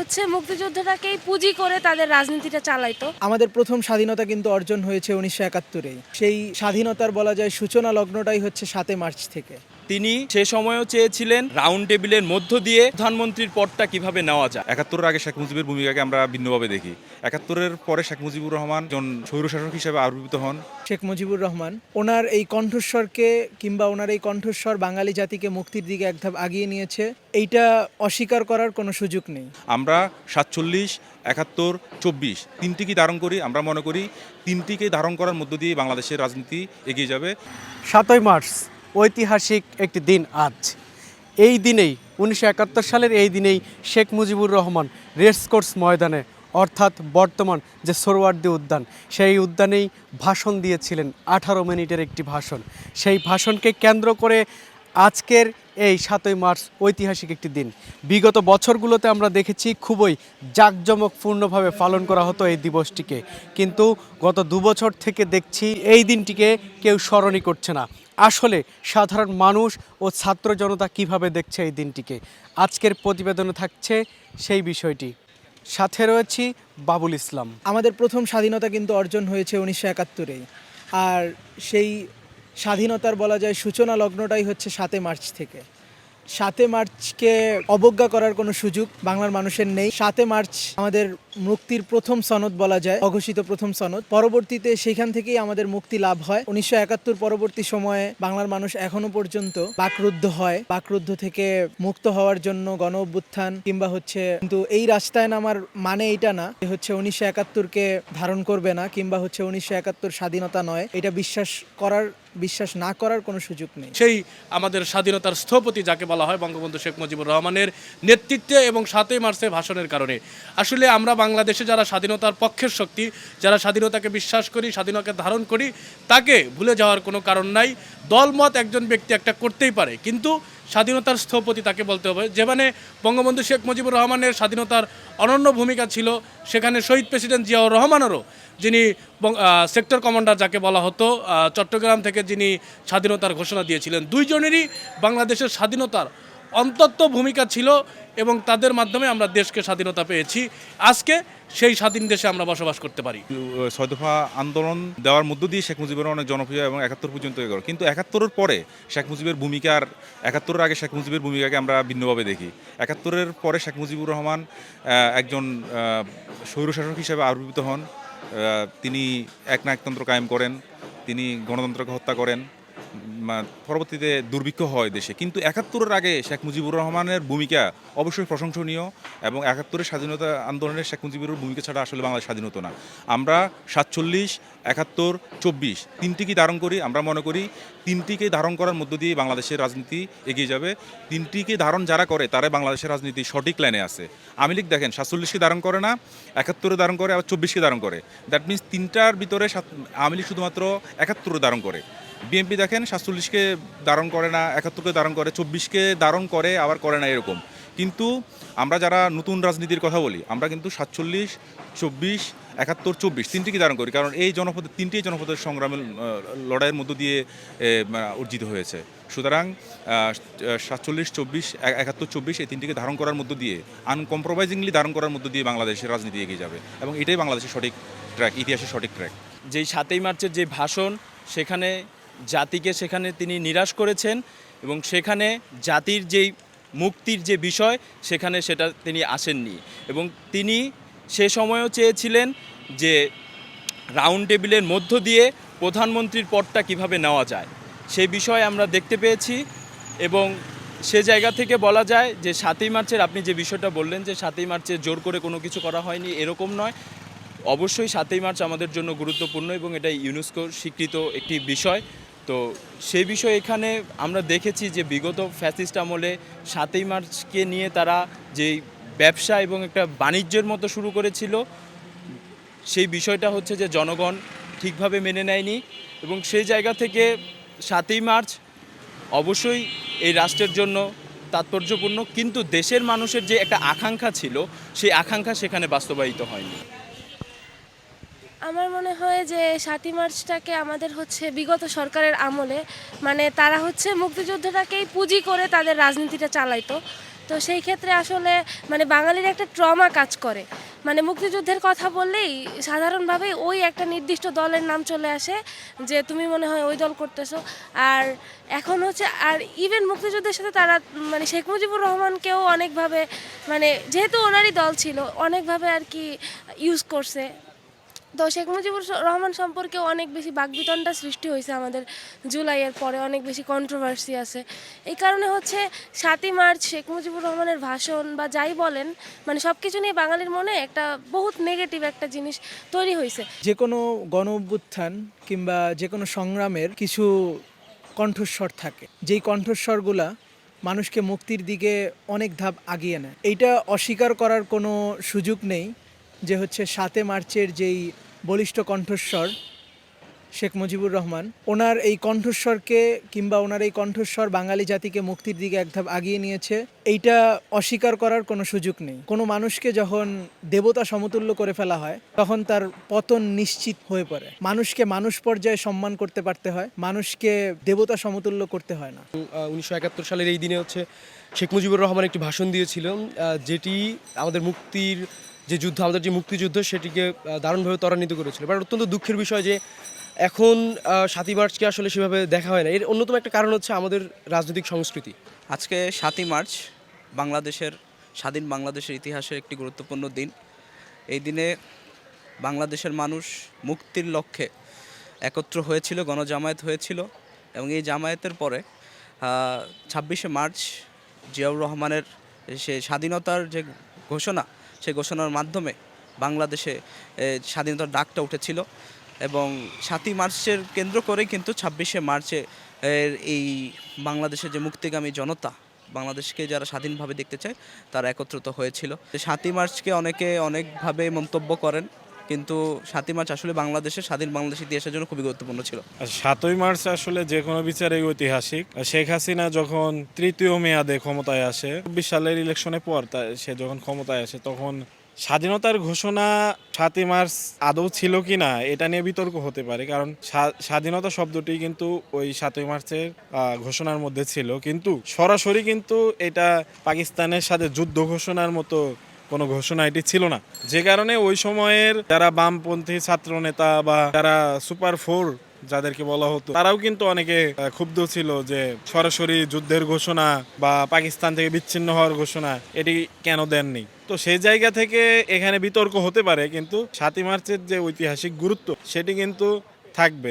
হচ্ছে মুক্তিযুদ্ধটাকেই পুঁজি করে তাদের রাজনীতিটা চালাইতো। আমাদের প্রথম স্বাধীনতা কিন্তু অর্জন হয়েছে 1971-এই। সেই স্বাধীনতার বলা যায় সূচনা লগ্নটাই হচ্ছে 7 মার্চ থেকে। তিনি সে সময়ও চেয়েছিলেন রাউন্ড টেবিলের মধ্য দিয়ে প্রধানমন্ত্রীর পদটা কিভাবে নেওয়া যায়। 71-এর আগে শেখ মুজিবের ভূমিকাকে আমরা ভিন্নভাবে দেখি। 71-এর পরে শেখ মুজিবুর রহমান একজন স্বৈরশাসক হিসেবে আবির্ভূত হন। শেখ মুজিবুর রহমান ওনার এই কণ্ঠস্বরকে কিংবা ওনার এই কণ্ঠস্বর বাঙালি জাতিকে মুক্তির দিকে এক ধাপ আগিয়ে নিয়েছে, এইটা অস্বীকার করার কোনো সুযোগ নেই। আমরা 47, 71, 24 তিনটিকেই ধারণ করি। আমরা মনে করি তিনটিকে ধারণ করার মধ্য দিয়ে বাংলাদেশের রাজনীতি এগিয়ে যাবে। 7ই মার্চ ঐতিহাসিক একটি দিন আজ। এই দিনেই 1971 সালের এই দিনেই শেখ মুজিবুর রহমান রেসকোর্স ময়দানে অর্থাৎ বর্তমান যে সোহরাওয়ার্দী উদ্যান, সেই উদ্যানেই ভাষণ দিয়েছিলেন 18 মিনিটের একটি ভাষণ। সেই ভাষণকে কেন্দ্র করে আজকের এই 7ই মার্চ ঐতিহাসিক একটি দিন। বিগত বছরগুলোতে আমরা দেখেছি খুবই জাঁকজমকপূর্ণভাবে পালন করা হতো এই দিবসটিকে, কিন্তু গত 2 বছর থেকে দেখছি এই দিনটিকে কেউ স্মরণই করছে না। আসলে সাধারণ মানুষ ও ছাত্র জনতা কিভাবে দেখছে এই দিনটিকে, আজকের প্রতিবেদনে থাকছে সেই বিষয়টি। সাথে রয়েছি বাবুল ইসলাম। আমাদের প্রথম স্বাধীনতা কিন্তু অর্জন হয়েছে 1971-এই। আর সেই স্বাধীনতার বলা যায় সূচনা লগ্নটাই হচ্ছে 7 মার্চ থেকে। 7 মার্চকে অবজ্ঞা করার কোনো সুযোগ বাংলার মানুষের নেই। 7 মার্চ আমাদের মুক্তির প্রথম সনদ বলা যায়, অঘোষিত প্রথম সনদ। পরবর্তীতে সেখান থেকেই আমাদের মুক্তি লাভ হয়। 1971 পরবর্তী সময়ে বাংলার মানুষ এখনো পর্যন্ত বাকরুদ্ধ হয়। বাকরুদ্ধ থেকে মুক্ত হওয়ার জন্য গণ অভ্যুত্থান কিংবা হচ্ছে, কিন্তু এই রাস্তায় নামার মানে এটা না যে হচ্ছে 1971-কে ধারণ করবে না কিংবা হচ্ছে 1971 স্বাধীনতা নয়, এটা বিশ্বাস না করার কোনো সুযোগ নেই। সেই আমাদের স্বাধীনতার স্থপতি যাকে বলা হয় বঙ্গবন্ধু শেখ মুজিবুর রহমানের নেতৃত্বে এবং 7ই মার্চের ভাষণের কারণে আসলে আমরা বাংলাদেশে যারা স্বাধীনতার পক্ষের শক্তি, যারা স্বাধীনতাকে বিশ্বাস করি, স্বাধীনতাকে ধারণ করি, তাকে ভুলে যাওয়ার কোনো কারণ নাই। দলমত একজন ব্যক্তি একটা করতেই পারে, কিন্তু স্বাধীনতার স্থপতি তাকে বলতে হবে। যেখানে বঙ্গবন্ধু শেখ মুজিবুর রহমানের স্বাধীনতার অনন্য ভূমিকা ছিল, সেখানে শহীদ প্রেসিডেন্ট জিয়াউর রহমানেরও, যিনি সেক্টর কমান্ডার যাকে বলা হতো, চট্টগ্রাম থেকে যিনি স্বাধীনতার ঘোষণা দিয়েছিলেন, দুইজনেরই বাংলাদেশের স্বাধীনতার অন্তত ভূমিকা ছিল এবং তাদের মাধ্যমে আমরা দেশকে স্বাধীনতা পেয়েছি। আজকে সেই স্বাধীন দেশে আমরা বসবাস করতে পারি। 6 দফা আন্দোলন দেওয়ার মধ্য দিয়ে শেখ মুজিবের অনেক জনপ্রিয় এবং 71 পর্যন্ত এগোলো। কিন্তু 71-এর পরে শেখ মুজিবের ভূমিকার 71-এর আগে শেখ মুজিবের ভূমিকাকে আমরা ভিন্নভাবে দেখি। 71-এর পরে শেখ মুজিবুর রহমান একজন স্বৈরশাসক হিসেবে আবির্ভূত হন। তিনি একনায়কতন্ত্র কায়েম করেন, তিনি গণতন্ত্রকে হত্যা করেন, পরবর্তীতে দুর্ভিক্ষ হয় দেশে। কিন্তু 71-এর আগে শেখ মুজিবুর রহমানের ভূমিকা অবশ্যই প্রশংসনীয় এবং 71-এর স্বাধীনতা আন্দোলনের শেখ মুজিবুর ভূমিকা ছাড়া আসলে বাংলাদেশ স্বাধীন হতো না। আমরা 47, 71, 24 তিনটিকেই ধারণ করি। আমরা মনে করি তিনটিকে ধারণ করার মধ্য দিয়ে বাংলাদেশের রাজনীতি এগিয়ে যাবে। তিনটিকে ধারণ যারা করে তারাই বাংলাদেশের রাজনীতি সঠিক লাইনে আছে। আওয়ামী লীগ দেখেন 47-কে ধারণ করে না, 71-এ ধারণ করে, আবার 24-কে ধারণ করে। দ্যাট মিনস তিনটার ভিতরে আওয়ামী লীগ শুধুমাত্র 71-এ ধারণ করে। বিএনপি দেখেন 47-কে ধারণ করে না, 71-কে ধারণ করে, 24-কে ধারণ করে আবার করে না, এরকম। কিন্তু আমরা যারা নতুন রাজনীতির কথা বলি, আমরা কিন্তু 47, 24, 71, 24 তিনটিকে ধারণ করি, কারণ এই তিনটি জনপদের সংগ্রামের লড়াইয়ের মধ্য দিয়ে অর্জিত হয়েছে। সুতরাং 47, 24, 71, 24 এই তিনটিকে ধারণ করার মধ্য দিয়ে, আনকম্প্রোমাইজিংলি ধারণ করার মধ্য দিয়ে বাংলাদেশের রাজনীতি এগিয়ে যাবে এবং এটাই বাংলাদেশের সঠিক ট্র্যাক, ইতিহাসের সঠিক ট্র্যাক। যেই 7ই মার্চের যে ভাষণ, সেখানে জাতিকে সেখানে তিনি নিরাশ করেছেন এবং সেখানে জাতির যেই মুক্তির যে বিষয়, সেখানে সেটা তিনি আসেননি। এবং তিনি সে সময়ও চেয়েছিলেন যে রাউন্ড টেবিলের মধ্য দিয়ে প্রধানমন্ত্রীর পদটা কিভাবে নেওয়া যায়, সেই বিষয়ে আমরা দেখতে পেয়েছি। এবং সে জায়গা থেকে বলা যায় যে 7ই মার্চের, আপনি যে বিষয়টা বললেন যে 7ই মার্চে জোর করে কোনো কিছু করা হয়নি, এরকম নয়। অবশ্যই 7ই মার্চ আমাদের জন্য গুরুত্বপূর্ণ এবং এটা ইউনেস্কো স্বীকৃত একটি বিষয়। তো সেই বিষয়ে এখানে আমরা দেখেছি যে বিগত ফ্যাসিস্ট আমলে 7ই মার্চকে নিয়ে তারা যেই ব্যবসা এবং একটা বাণিজ্যের মতো শুরু করেছিল, সেই বিষয়টা হচ্ছে যে জনগণ ঠিকভাবে মেনে নেয়নি। এবং সেই জায়গা থেকে 7ই মার্চ অবশ্যই এই রাষ্ট্রের জন্য তাৎপর্যপূর্ণ, কিন্তু দেশের মানুষের যে একটা আকাঙ্ক্ষা ছিল, সেই আকাঙ্ক্ষা সেখানে বাস্তবায়িত হয়নি। আমার মনে হয় যে 7ই মার্চটাকে আমাদের হচ্ছে বিগত সরকারের আমলে, মানে তারা হচ্ছে মুক্তিযুদ্ধটাকেই পুঁজি করে তাদের রাজনীতিটা চালাইতো। তো সেই ক্ষেত্রে আসলে মানে বাঙালির একটা ট্রমা কাজ করে, মানে মুক্তিযুদ্ধের কথা বললেই সাধারণভাবেই ওই একটা নির্দিষ্ট দলের নাম চলে আসে যে তুমি মনে হয় ওই দল করতেছো। আর এখন হচ্ছে আর ইভেন মুক্তিযুদ্ধের সাথে তারা মানে শেখ মুজিবুর রহমানকেও অনেকভাবে মানে যেহেতু ওনারই দল ছিল অনেকভাবে আর কি ইউজ করছে। তো শেখ মুজিবুর রহমান সম্পর্কেও অনেক বেশি বাকবিতণ্ডা সৃষ্টি হয়েছে আমাদের জুলাইয়ের পরে, অনেক বেশি কন্ট্রোভার্সি আছে। এই কারণে হচ্ছে 7ই মার্চ শেখ মুজিবুর রহমানের ভাষণ বা যাই বলেন মানে সব কিছু নিয়ে বাঙালির মনে একটা বহুত নেগেটিভ একটা জিনিস তৈরি হয়েছে। যে কোনো গণ অভ্যুত্থান কিংবা যে কোনো সংগ্রামের কিছু কণ্ঠস্বর থাকে, যেই কণ্ঠস্বরগুলা মানুষকে মুক্তির দিকে অনেক ধাপ আগিয়ে নেয়। এইটা অস্বীকার করার কোনো সুযোগ নেই যে হচ্ছে 7 মার্চের যেই বলিষ্ঠ কণ্ঠস্বর শেখ মুজিবুর রহমান, ওনার এই কণ্ঠস্বরকে কিংবা ওনার এই কণ্ঠস্বর বাঙালি জাতিকে মুক্তির দিকে এক ধাপ আগিয়ে নিয়েছে, এইটা অস্বীকার করার কোনো সুযোগ নেই। কোনো মানুষকে যখন দেবতা সমতুল্য করে ফেলা হয় তখন তার পতন নিশ্চিত হয়ে পড়ে। মানুষকে মানুষ পর্যায়ে সম্মান করতে পারতে হয়, মানুষকে দেবতা সমতুল্য করতে হয় না। 1971 সালের এই দিনে হচ্ছে শেখ মুজিবুর রহমান একটি ভাষণ দিয়েছিল, যেটি আমাদের মুক্তির যে যুদ্ধ, আমাদের যে মুক্তিযুদ্ধ সেটিকে দারুণভাবে ত্বরান্বিত করেছিল। বাট অত্যন্ত দুঃখের বিষয় যে এখন 7ই মার্চকে আসলে সেভাবে দেখা হয় না। এর অন্যতম একটা কারণ হচ্ছে আমাদের রাজনৈতিক সংস্কৃতি। আজকে 7ই মার্চ বাংলাদেশের স্বাধীন বাংলাদেশের ইতিহাসের একটি গুরুত্বপূর্ণ দিন। এই দিনে বাংলাদেশের মানুষ মুক্তির লক্ষ্যে একত্র হয়েছিল, গণজামায়াত হয়েছিল এবং এই জামায়াতের পরে 26শে মার্চ জিয়াউর রহমানের সে স্বাধীনতার যে ঘোষণা, সেই ঘোষণার মাধ্যমে বাংলাদেশে স্বাধীনতার ডাকটা উঠেছিল এবং 7ই মার্চের কেন্দ্র করে কিন্তু 26শে মার্চে এই বাংলাদেশের যে মুক্তিগামী জনতা, বাংলাদেশকে যারা স্বাধীনভাবে দেখতে চায় তারা একত্রিত হয়েছিল। 7ই মার্চকে অনেকে অনেকভাবে মন্তব্য করেন, কিন্তু 7ই মার্চ আসলে বাংলাদেশের স্বাধীন বাংলাদেশ ইতিহাসের জন্য খুবই গুরুত্বপূর্ণ ছিল। 7ই মার্চ আসলে যে কোনো বিচারে ঐতিহাসিক। শেখ হাসিনা যখন তৃতীয় মেয়াদে ক্ষমতায় আসে 24 সালের ইলেকশনের পর, সে যখন ক্ষমতায় আসে তখন স্বাধীনতার ঘোষণা 7ই মার্চ আদৌ ছিল কি না এটা নিয়ে বিতর্ক হতে পারে, কারণ স্বাধীনতা শব্দটি কিন্তু ওই 7ই মার্চের ঘোষণার মধ্যে ছিল, কিন্তু সরাসরি কিন্তু এটা পাকিস্তানের সাথে যুদ্ধ ঘোষণার মতো কোনো ঘোষণা এটি ছিল না। যে কারণে ওই সময়ের যারা বামপন্থী ছাত্র নেতা বা যারা সুপার ফোর যাদেরকে বলা হতো, তারাও কিন্তু অনেকে ক্ষুব্ধ ছিল যে সরাসরি যুদ্ধের ঘোষণা বা পাকিস্তান থেকে বিচ্ছিন্ন হওয়ার ঘোষণা এটি কেন দেননি। তো সেই জায়গা থেকে এখানে বিতর্ক হতে পারে, কিন্তু 7ই মার্চের যে ঐতিহাসিক গুরুত্ব সেটি কিন্তু থাকবে।